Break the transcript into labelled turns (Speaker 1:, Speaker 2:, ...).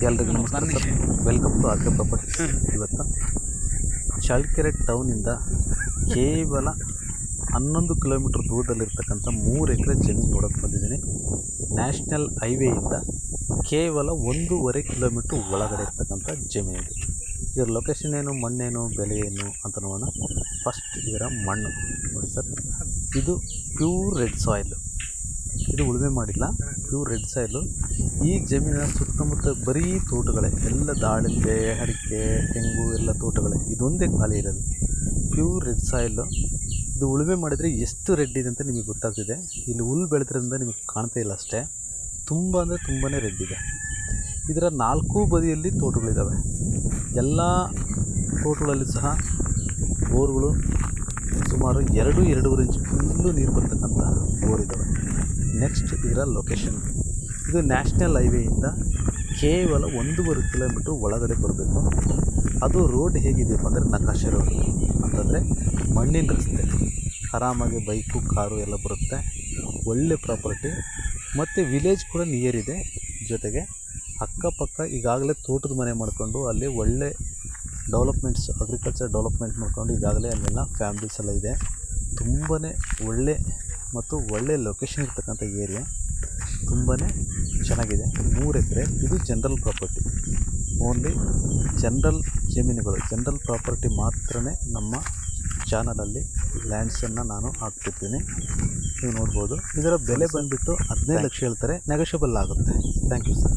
Speaker 1: ಎಲ್ರಿಗೂ ನಮಸ್ಕಾರ sir, welcome to ಆಕೆ ಪ್ರಾಪರ್ಟೀಸ್. ಇವತ್ತು ಚಳ್ಳಕೆರೆ ಟೌನಿಂದ ಕೇವಲ 11 ಕಿಲೋಮೀಟ್ರ್ ದೂರದಲ್ಲಿರ್ತಕ್ಕಂಥ 3 ಎಕರೆ ಜಮೀನು ನೋಡೋಕ್ಕೆ ಬಂದಿದ್ದೀನಿ. ನ್ಯಾಷನಲ್ ಹೈವೇಯಿಂದ ಕೇವಲ 1.5 ಕಿಲೋಮೀಟ್ರ್ ಒಳಗಡೆ ಇರ್ತಕ್ಕಂಥ ಜಮೀನಿದೆ. ಇದರ ಲೊಕೇಶನ್ ಏನು, ಮಣ್ಣೇನು, ಬೆಲೆ ಏನು ಅಂತ ನೋಡೋಣ. ಫಸ್ಟ್ ಇದರ ಮಣ್ಣು ನೋಡಿ ಸರ್, ಇದು ಪ್ಯೂರ್ ರೆಡ್ ಸಾಯಿಲ್. ಇದು ಉಳುಮೆ ಮಾಡಿಲ್ಲ, ಪ್ಯೂರ್ ರೆಡ್ ಸಾಯಿಲು. ಈ ಜಮೀನಿನ ಸುತ್ತಮುತ್ತ ಬರೀ ತೋಟಗಳೇ, ಎಲ್ಲ ದಾಳಿಂಬೆ, ಅಡಿಕೆ, ತೆಂಗು ಎಲ್ಲ ತೋಟಗಳೇ. ಇದೊಂದೇ ಖಾಲಿ ಇರೋದು, ಪ್ಯೂರ್ ರೆಡ್ ಸಾಯಿಲು. ಇದು ಉಳುಮೆ ಮಾಡಿದರೆ ಎಷ್ಟು ರೆಡ್ ಇದೆ ಅಂತ ನಿಮಗೆ ಗೊತ್ತಾಗ್ತಿದೆ. ಇಲ್ಲಿ ಹುಲ್ಲು ಬೆಳೆದ್ರಿಂದ ನಿಮಗೆ ಕಾಣ್ತಾ ಇಲ್ಲ ಅಷ್ಟೇ, ತುಂಬ ಅಂದರೆ ತುಂಬಾ ರೆಡ್ ಇದೆ. ಇದರ 4 ಬದಿಯಲ್ಲಿ ತೋಟಗಳಿದ್ದಾವೆ. ಎಲ್ಲ ತೋಟಗಳಲ್ಲಿ ಸಹ ಬೋರ್ಗಳು ಸುಮಾರು 2-2.5 ಇಂಚ್ ಫುಲ್ಲು ನೀರು ಬರ್ತಕ್ಕಂಥ ಬೋರ್ ಇದ್ದಾವೆ. ನೆಕ್ಸ್ಟ್ ಇದರ ಲೊಕೇಶನ್, ಇದು ನ್ಯಾಷನಲ್ ಹೈವೇಯಿಂದ ಕೇವಲ 1.5 ಕಿಲೋಮೀಟ್ರ್ ಒಳಗಡೆ ಬರಬೇಕು. ಅದು ರೋಡ್ ಹೇಗಿದೆಯಪ್ಪ ಅಂದರೆ ನಕಾಶೆ ರೋಡ್, ಅಂತಂದರೆ ಮಣ್ಣಿನ ರಸ್ತೆ, ಆರಾಮಾಗಿ ಬೈಕು, ಕಾರು ಎಲ್ಲ ಬರುತ್ತೆ. ಒಳ್ಳೆ ಪ್ರಾಪರ್ಟಿ ಮತ್ತು ವಿಲೇಜ್ ಕೂಡ ನಿಯರ್ ಇದೆ. ಜೊತೆಗೆ ಅಕ್ಕಪಕ್ಕ ಈಗಾಗಲೇ ತೋಟದ ಮನೆ ಮಾಡಿಕೊಂಡು ಅಲ್ಲಿ ಒಳ್ಳೆ ಡೆವಲಪ್ಮೆಂಟ್ಸ್, ಅಗ್ರಿಕಲ್ಚರ್ ಡೆವಲಪ್ಮೆಂಟ್ ಮಾಡ್ಕೊಂಡು ಈಗಾಗಲೇ ಅಲ್ಲೆಲ್ಲ ಫ್ಯಾಮ್ಲೀಸ್ ಎಲ್ಲ ಇದೆ. ತುಂಬಾ ಒಳ್ಳೆ ಮತ್ತು ಒಳ್ಳೆ ಲೊಕೇಶನ್ ಇರ್ತಕ್ಕಂಥ ಏರಿಯಾ, ತುಂಬಾ ಚೆನ್ನಾಗಿದೆ. 3 ಎಕರೆ. ಇದು ಜನರಲ್ ಪ್ರಾಪರ್ಟಿ, ಓನ್ಲಿ ಜನರಲ್ ಜಮೀನುಗಳು, ಜನರಲ್ ಪ್ರಾಪರ್ಟಿ ಮಾತ್ರ ನಮ್ಮ ಚಾನಲಲ್ಲಿ ಲ್ಯಾಂಡ್ಸನ್ನು ನಾನು ಹಾಕ್ತಿರ್ತೀನಿ. ನೀವು ನೋಡ್ಬೋದು. ಇದರ ಬೆಲೆ ಬಂದುಬಿಟ್ಟು 15 ಲಕ್ಷ ಹೇಳ್ತಾರೆ, ನೆಗೋಷಿಯಬಲ್ ಆಗುತ್ತೆ. Thank you sir.